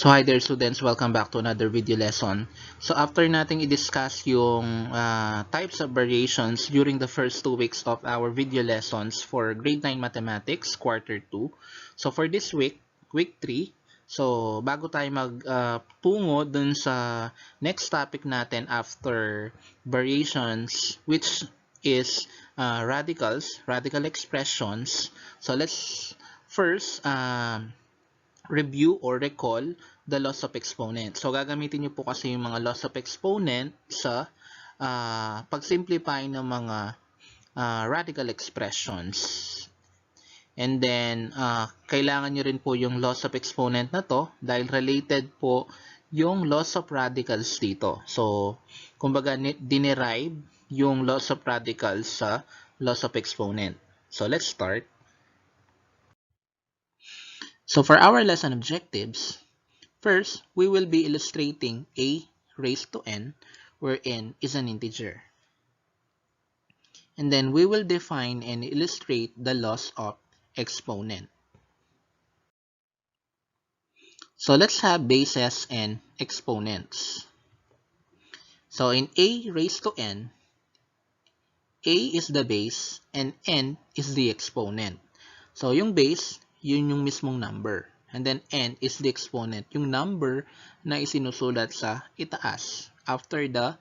So hi there students, welcome back to another video lesson. So after nating i-discuss yung types of variations during the first 2 weeks of our video lessons for grade 9 mathematics quarter 2. So for this week, week 3, so bago tayo magtungo dun sa next topic natin after variations, which is radical expressions. So let's first review or recall the laws of exponent. So, gagamitin nyo po kasi yung mga laws of exponent sa pag-simplify ng mga radical expressions. And then, kailangan nyo rin po yung laws of exponent na to dahil related po yung laws of radicals dito. So, kumbaga, dinerive yung laws of radicals sa laws of exponent. So, let's start. So for our lesson objectives, first, we will be illustrating a raised to n, where n is an integer. And then we will define and illustrate the laws of exponent. So let's have bases and exponents. So in a raised to n, a is the base and n is the exponent. So yung base, yun yung mismong number. And then n is the exponent, yung number na isinusulat sa itaas after the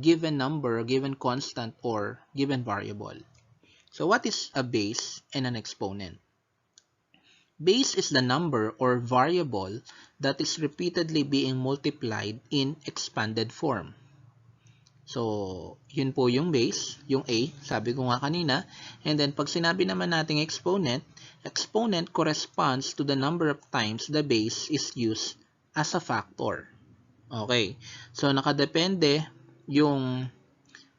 given number, given constant, or given variable. So what is a base and an exponent? Base is the number or variable that is repeatedly being multiplied in expanded form. So, yun po yung base, yung A, sabi ko nga kanina. And then, pag sinabi naman nating exponent, exponent corresponds to the number of times the base is used as a factor. Okay. So, nakadepende yung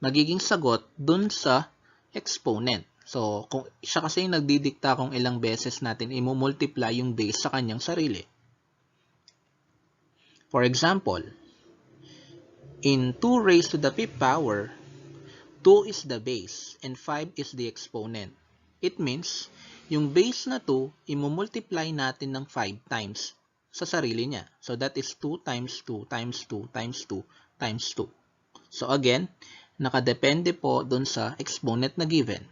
magiging sagot dun sa exponent. So, kung siya kasi yung nagdidikta kung ilang beses natin i-multiply yung base sa kanyang sarili. For example, in 2 raised to the 5th power, 2 is the base and 5 is the exponent. It means, yung base na 2, imumultiply natin ng 5 times sa sarili niya. So that is 2 times 2 times 2 times 2 times 2. So again, nakadepende po dun sa exponent na given.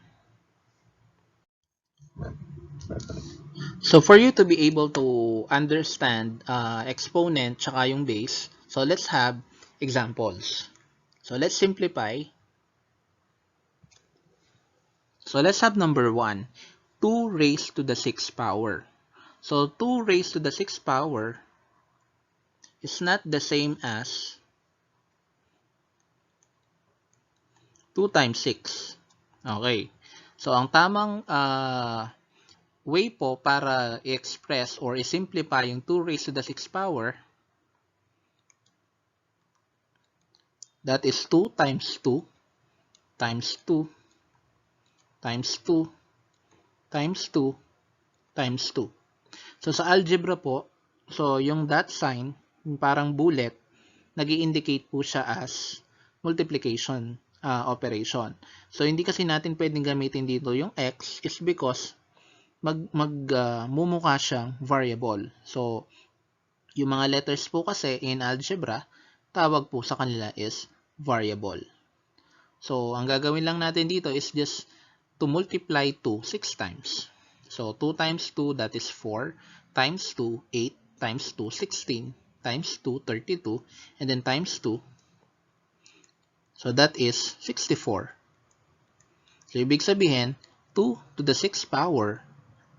So for you to be able to understand exponent tsaka yung base, so let's have examples. So let's simplify. So let's have number 1, 2 raised to the 6th power. So 2 raised to the 6th power is not the same as 2 times 6. Okay. So ang tamang way po para i-express or i-simplify yung 2 raised to the 6th power, that is 2 times 2 times 2 times 2 times 2 times 2. So sa algebra po, so yung dot sign, parang bullet, nag-i-indicate po siya as multiplication operation. So hindi kasi natin pwedeng gamitin dito yung x is because mumukha siyang variable. So yung mga letters po kasi in algebra, tawag po sa kanila is variable. So ang gagawin lang natin dito is just to multiply 2 6 times. So 2 times 2, that is 4, times 2, 8, times 2, 16, times 2, 32, and then times 2. So that is 64. So ibig sabihin, 2 to the 6th power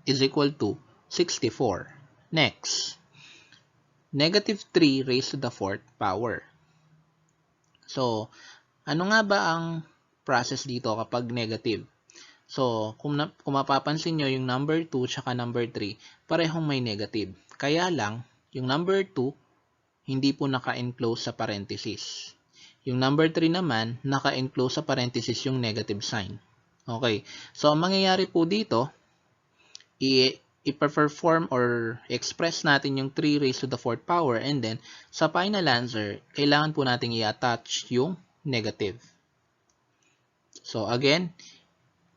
is equal to 64. Next, negative 3 raised to the 4th power. So, ano nga ba ang process dito kapag negative? So, kung mapapansin nyo, yung number 2 tsaka number 3, parehong may negative. Kaya lang, yung number 2, hindi po naka-enclose sa parenthesis. Yung number 3 naman, naka-enclose sa parenthesis yung negative sign. Okay. So, ang mangyayari po dito, i-perform or express natin yung 3 raised to the 4th power, and then, sa final answer, kailangan po natin i-attach yung negative. So, again,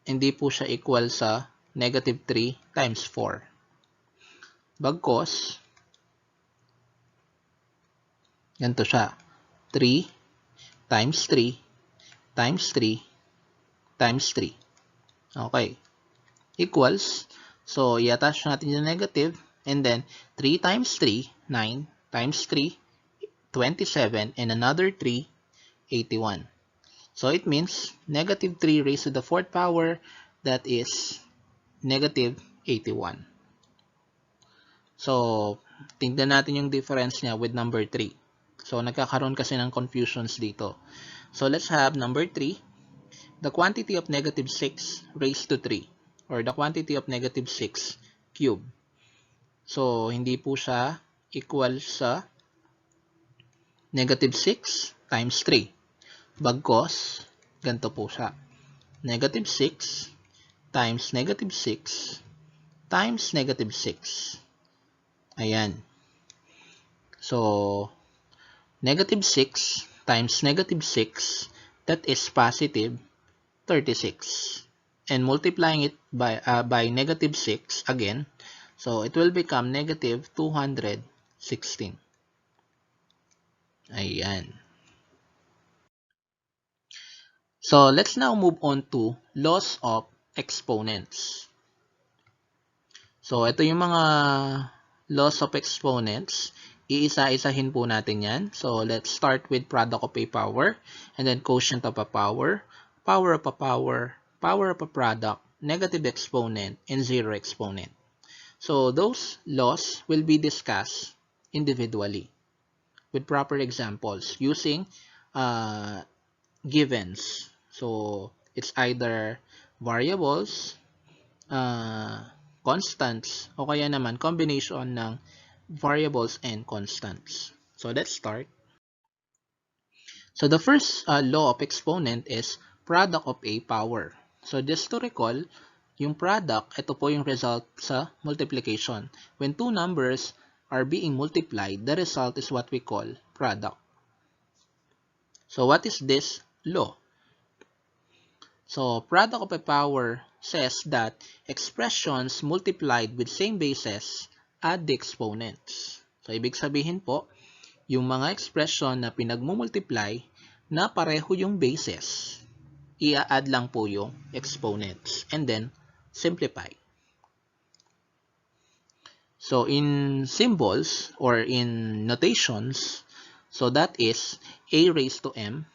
hindi po siya equal sa -3 times 4. Bagkos, 3 raised to the 4th power is equal to 6 times 3 times 2 times 2 times 2 times 2. So that is 64. Ganito siya. 3 times 3 times 3 times 3. Okay. Equals. So, i-attach natin yung negative. And then, 3 times 3, 9 times 3, 27. And another 3, 81. So, it means negative 3 raised to the 4th power, that is negative 81. So, tingnan natin yung difference niya with number 3. So, nagkakaroon kasi ng confusions dito. So, let's have number 3. The quantity of negative 6 raised to 3, or the quantity of negative 6 cube. So, hindi po siya equal sa negative 6 times 3. Bagkos, ganito po siya. Negative 6 times negative 6 times negative 6. Ayan. So, negative 6 times negative 6, that is positive 36. And multiplying it by negative 6 again, so it will become negative 216. Ayan. So, let's now move on to laws of exponents. So, ito yung mga laws of exponents. Iisa-isahin po natin yan. So, let's start with product of a power, and then quotient of a power, power of a power, power of a product, negative exponent, and zero exponent. So, those laws will be discussed individually with proper examples using givens. So, it's either variables, constants, o kaya naman combination ng variables and constants. So, let's start. So, the first law of exponent is product of a power. So, just to recall, yung product, ito po yung result sa multiplication. When two numbers are being multiplied, the result is what we call product. So, what is this law? So, product of a power says that expressions multiplied with same bases add the exponents. So, ibig sabihin po, yung mga expression na pinagmumultiply na pareho yung bases, i-add lang po yung exponents and then simplify. So, in symbols or in notations, so that is a raised to m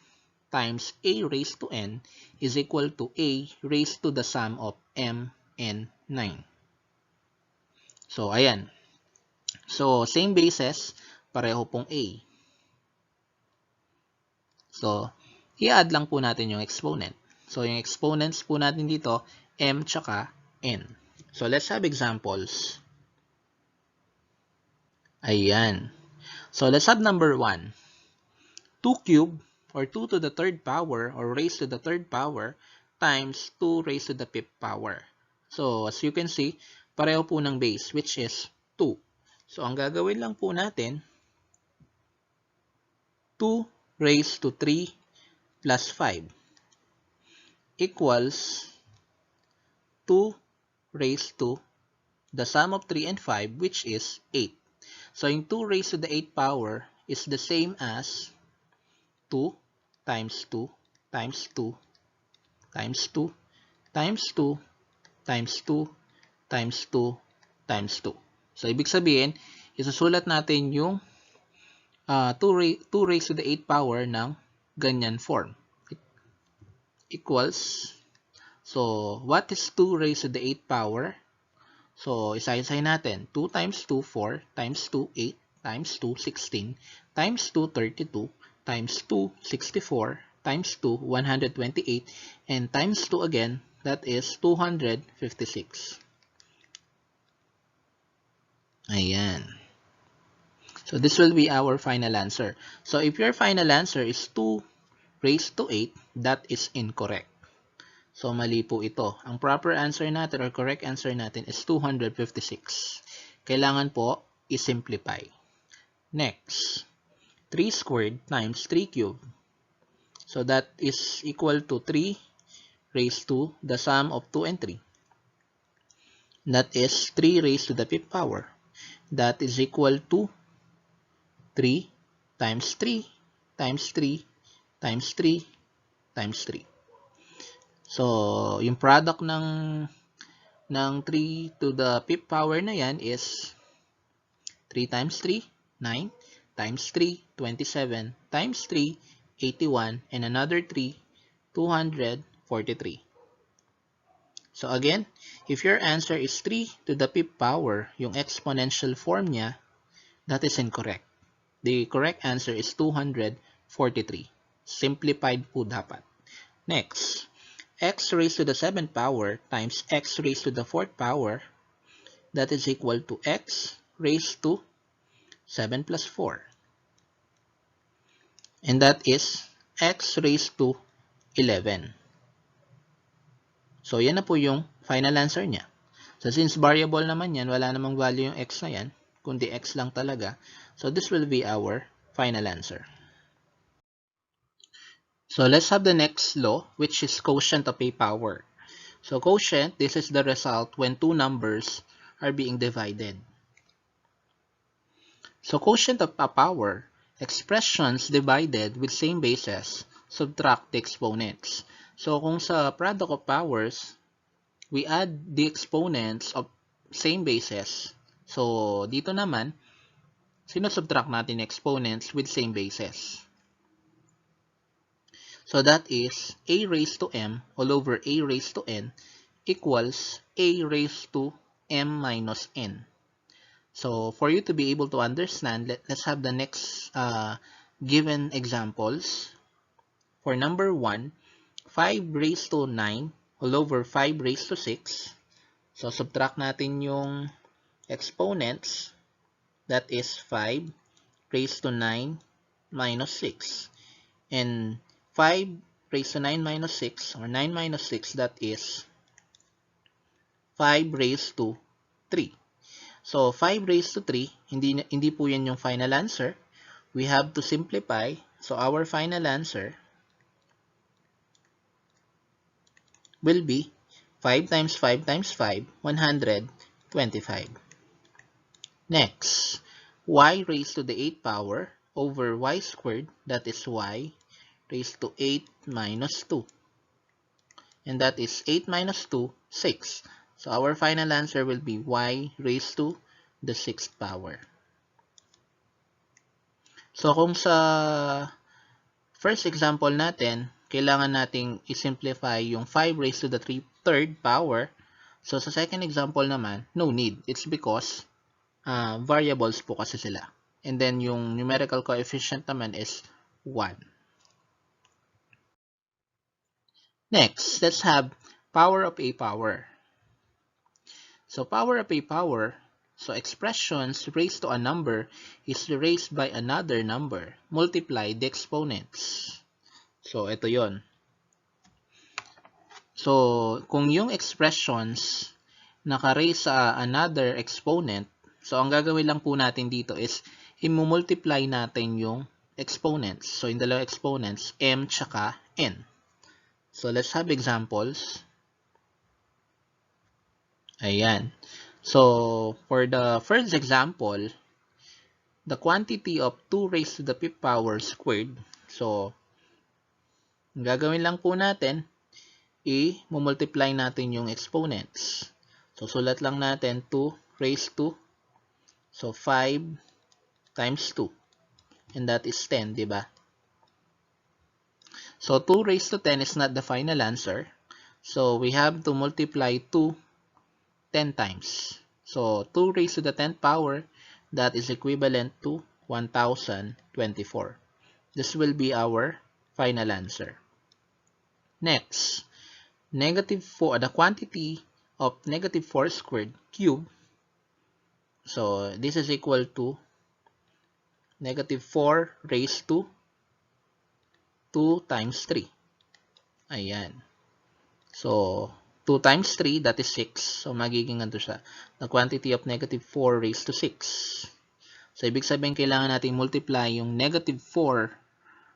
times a raised to n is equal to a raised to the sum of m and 9. So, ayan. So, same bases, pareho pong a. So, i-add lang po natin yung exponent. So, yung exponents po natin dito, m tsaka n. So, let's have examples. Ayan. So, let's have number 1. 2 cubed, or 2 to the 3rd power, or raised to the 3rd power, times 2 raised to the 5th power. So, as you can see, pareho po ng base, which is 2. So, ang gagawin lang po natin, 2 raised to 3 plus 5 equals 2 raised to the sum of 3 and 5, which is 8. So, yung 2 raised to the 8th power is the same as 2 times 2 times 2 times 2 times 2 times 2 times 2 times 2. So, ibig sabihin, isusulat natin yung 2 raised to the 8th power ng ganyan form. Equals, so, what is 2 raised to the 8th power? So, isa-isahin natin. 2 times 2, 4, times 2, 8, times 2, 16, times 2, 32, times 2, 64, times 2, 128, and times 2 again, that is 256. Ayan. So, this will be our final answer. So, if your final answer is 2 raised to 8, that is incorrect. So, mali po ito. Ang proper answer natin or correct answer natin is 256. Kailangan po i-simplify. Next, 3 squared times 3 cubed. So, that is equal to 3 raised to the sum of 2 and 3. That is 3 raised to the 5th power. That is equal to 3 times 3 times 3 times 3 times 3. So, yung product ng 3 to the 5th power na yan is 3 times 3, 9, times 3, 27, times 3, 81, and another 3, 243. So again, if your answer is 3 to the 5th power, yung exponential form niya, that is incorrect. The correct answer is 243. Simplified po dapat. Next, x raised to the 7th power times x raised to the 4th power, that is equal to x raised to 7 plus 4. And that is x raised to 11. So, yan na po yung final answer niya. So, since variable naman yan, wala namang value yung x na yan, kundi x lang talaga. So, this will be our final answer. So, let's have the next law, which is quotient of a power. So, quotient, this is the result when two numbers are being divided. So, quotient of a power, expressions divided with same bases, subtract the exponents. So, kung sa product of powers, we add the exponents of same bases. So, dito naman, sinusubtract natin exponents with same bases. So, that is a raised to m all over a raised to n equals a raised to m minus n. So, for you to be able to understand, let's have the next given examples. For number 1, 5 raised to 9 all over 5 raised to 6. So, subtract natin yung exponents. That is 5 raised to 9 minus 6. And 5 raised to 9 minus 6, or 9 minus 6, that is 5 raised to 3. So, 5 raised to 3, hindi po yan yung final answer. We have to simplify. So, our final answer will be 5 times 5 times 5, 125. Next, y raised to the 8th power over y squared, that is y raised to 8 minus 2. And that is 8 minus 2, 6. So, our final answer will be y raised to the 6th power. So, kung sa first example natin, kailangan nating isimplify yung 5 raised to the 3rd power. So, sa second example naman, no need. It's because variables po kasi sila. And then, yung numerical coefficient naman is 1. Next, let's have power of a power. So, power of a power, so expressions raised to a number is raised by another number. Multiply the exponents. So, ito yon. So, kung yung expressions naka-raise sa another exponent, so, ang gagawin lang po natin dito is i-multiply natin yung exponents. So, yung dalawang exponents, m tsaka n. So, let's have examples. Ayan. So, for the first example, the quantity of 2 raised to the 5th power squared. So, ang gagawin lang po natin, i-multiply natin yung exponents. So, sulat lang natin 2 raised to, so 5 times 2. And that is 10, di ba? So, 2 raised to 10 is not the final answer. So, we have to multiply 2 10 times. So, 2 raised to the 10th power, that is equivalent to 1024. This will be our final answer. Next, negative 4, the quantity of negative 4 squared cube. So, this is equal to negative 4 raised to 2 times 3. Ayan. So, 2 times 3, that is 6. So, magiging ganito siya. The quantity of negative 4 raised to 6. So, ibig sabihin, kailangan natin multiply yung negative 4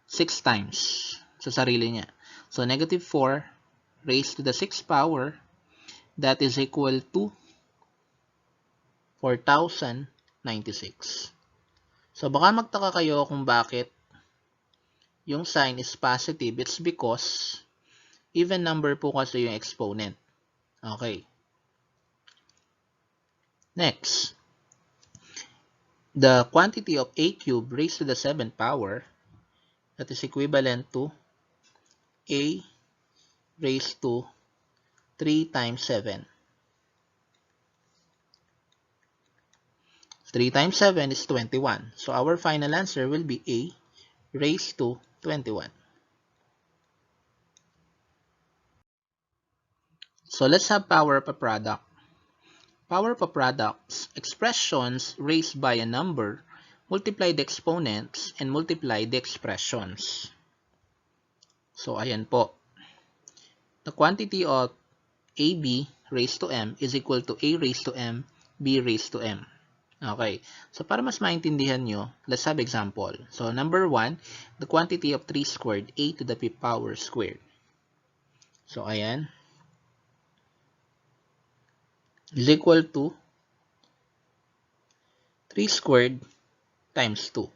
6 times sa sarili niya. So, negative 4 raised to the 6th power, that is equal to 4096. So, baka magtaka kayo kung bakit yung sign is positive. It's because even number po kasi yung exponent. Okay. Next, the quantity of a cubed raised to the 7th power, that is equivalent to a raised to 3 times 7. 3 times 7 is 21. So our final answer will be a raised to 21. So let's have power of a product. Power of a product's expressions raised by a number, multiply the exponents, and multiply the expressions. So ayan po. The quantity of AB raised to M is equal to A raised to M, B raised to M. Okay. So para mas maintindihan nyo, let's have example. So number 1, the quantity of 3 squared, A to the 5th power squared. So ayan. Is equal to 3 squared times 2.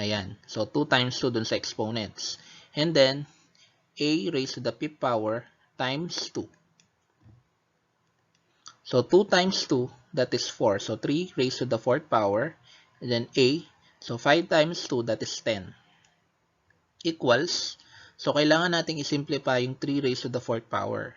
Ayan. So 2 times 2 dun sa exponents. And then, A raised to the 5th power times 2. So 2 times 2, that is 4. So 3 raised to the 4th power. And then A. So 5 times 2, that is 10. Equals. So kailangan nating isimplify yung 3 raised to the 4th power.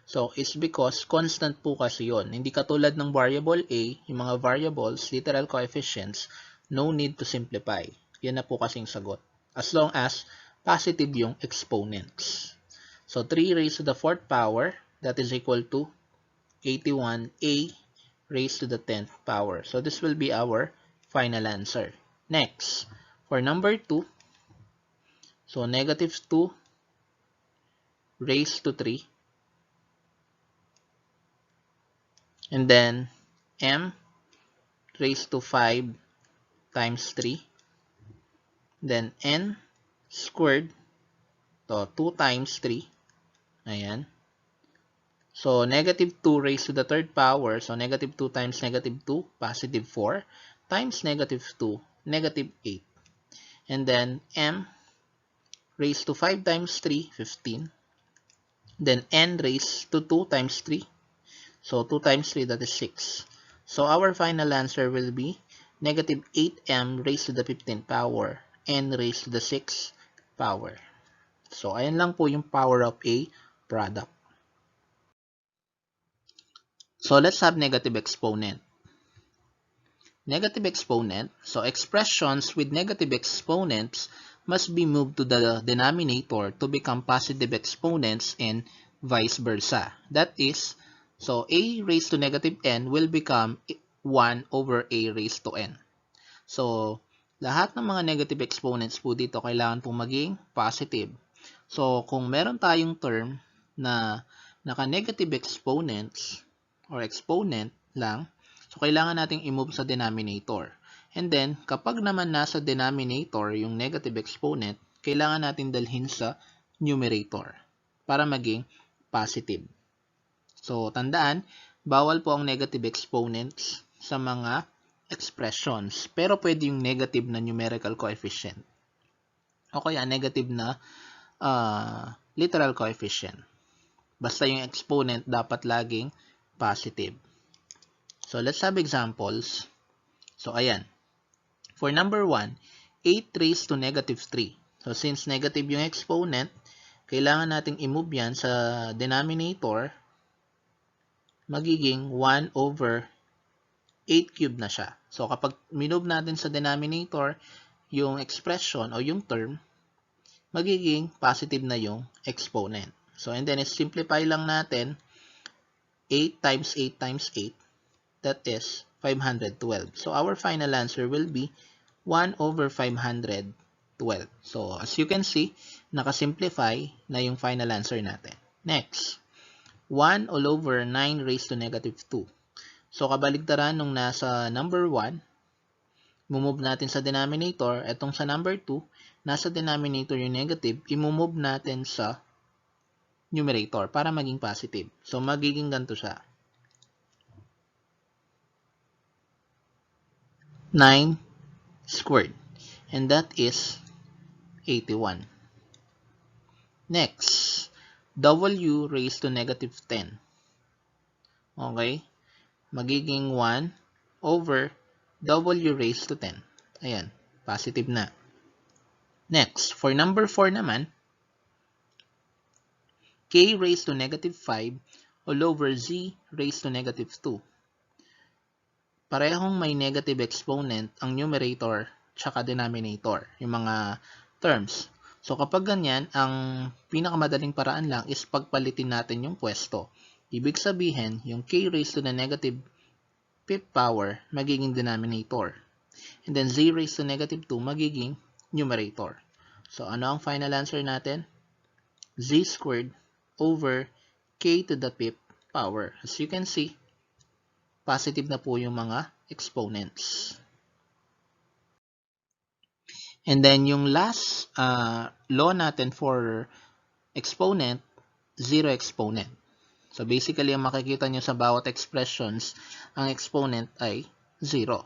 So it's because constant po kasi yun. Hindi katulad ng variable A, yung mga variables, literal coefficients, no need to simplify. Yan na po kasing sagot. As long as positive yung exponents. So 3 raised to the 4th power, that is equal to 81A raised to the 10th power. So this will be our final answer. Next, for number 2, so negative 2 raised to 3. And then M raised to 5 times 3. Then N squared, to 2 times 3. Ayan. So, negative 2 raised to the 3rd power. So, negative 2 times negative 2, positive 4. Times negative 2, negative 8. And then, M raised to 5 times 3, 15. Then, N raised to 2 times 3. So, 2 times 3, that is 6. So, our final answer will be negative 8M raised to the 15th power. N raised to the 6th power. So, ayan lang po yung power of a product. So, let's have negative exponent. Negative exponent. So, expressions with negative exponents must be moved to the denominator to become positive exponents and vice versa. That is, so a raised to negative n will become 1 over a raised to n. So, lahat ng mga negative exponents po dito kailangan pong maging positive. So, kung meron tayong term na naka-negative exponents or exponent lang, so kailangan nating i-move sa denominator. And then, kapag naman nasa denominator yung negative exponent, kailangan natin dalhin sa numerator para maging positive. So, tandaan, bawal po ang negative exponents sa mga expressions. Pero pwede yung negative na numerical coefficient. O kaya negative na literal coefficient. Basta yung exponent dapat laging positive. So, let's have examples. So, ayan. For number 1, 8 raised to negative 3. So, since negative yung exponent, kailangan nating i-move yan sa denominator. Magiging 1 over 8 cubed na siya. So, kapag minove natin sa denominator yung expression o yung term, magiging positive na yung exponent. So, and then, simplify lang natin 8 times 8 times 8. That is 512. So, our final answer will be 1 over 512. So, as you can see, nakasimplify na yung final answer natin. Next, 1 all over 9 raised to negative 2. So, kabaligtaran nung nasa number 1, mumove natin sa denominator. Etong sa number 2, nasa denominator yung negative, imumove natin sa numerator para maging positive. So, magiging ganito siya. 9 squared. And that is 81. Next, w raised to negative 10. Okay? Magiging 1 over w raised to 10. Ayan, positive na. Next, for number 4 naman, k raised to negative 5 all over z raised to negative 2. Parehong may negative exponent ang numerator tsaka denominator, yung mga terms. So kapag ganyan, ang pinakamadaling paraan lang is pagpalitin natin yung pwesto. Ibig sabihin, yung k raised to the negative 5th power magiging denominator. And then z raised to negative 2 magiging numerator. So ano ang final answer natin? Z squared over k to the 5th power. As you can see, positive na po yung mga exponents. And then yung last law natin for exponent, zero exponent. So basically, ang makikita nyo sa bawat expressions, ang exponent ay 0.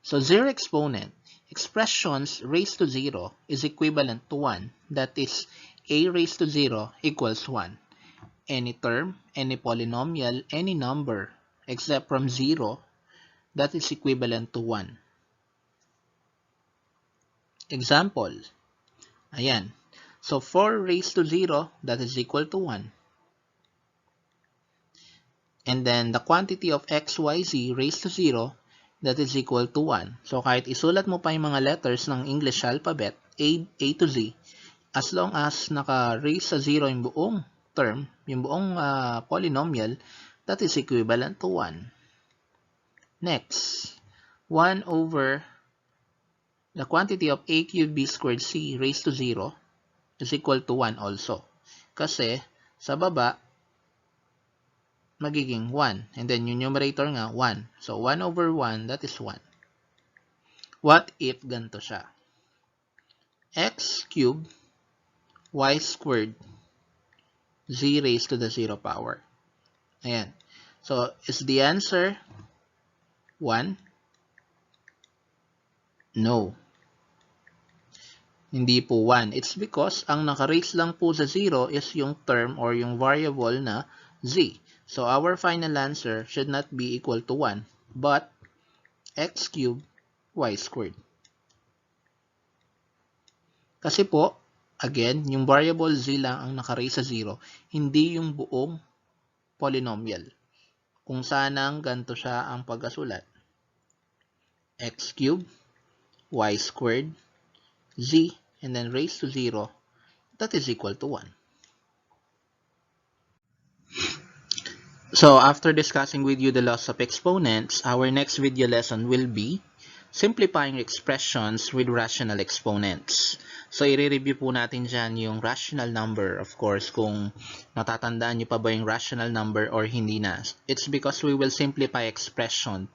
So zero exponent, expressions raised to 0 is equivalent to 1. That is, a raised to 0 equals 1. Any term, any polynomial, any number, except from 0, that is equivalent to 1. Example, ayan. So 4 raised to 0, that is equal to 1. And then the quantity of x, y, z raised to 0, that is equal to 1. So kahit isulat mo pa yung mga letters ng English alphabet, A to Z, as long as naka-raise sa 0 yung buong term, yung buong polynomial, that is equivalent to 1. Next, 1 over the quantity of a cubed b squared c raised to 0 is equal to 1 also. Kasi sa baba, magiging 1. And then yung numerator nga, 1. So 1 over 1, that is 1. What if ganito siya? X cubed y squared z raised to the 0 power. Ayan. So, is the answer 1? No. Hindi po 1. It's because ang naka-raise lang po sa 0 is yung term or yung variable na z. So, our final answer should not be equal to 1, but x cubed y squared. Kasi po, again, yung variable z lang ang naka-raise sa 0, hindi yung buong polynomial. Kung sanang ganito siya ang pagkasulat. X cubed, y squared, z, and then raised to 0, that is equal to 1. So, after discussing with you the laws of exponents, our next video lesson will be simplifying expressions with rational exponents. So, i-review po natin dyan yung rational number, of course, kung natatandaan nyo pa ba yung rational number or hindi na. It's because we will simplify expression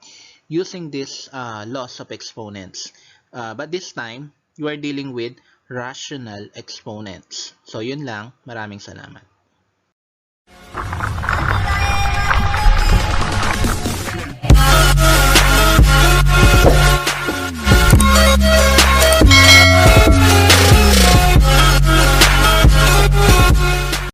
using these laws of exponents. But this time, you are dealing with rational exponents. So, yun lang. Maraming salamat.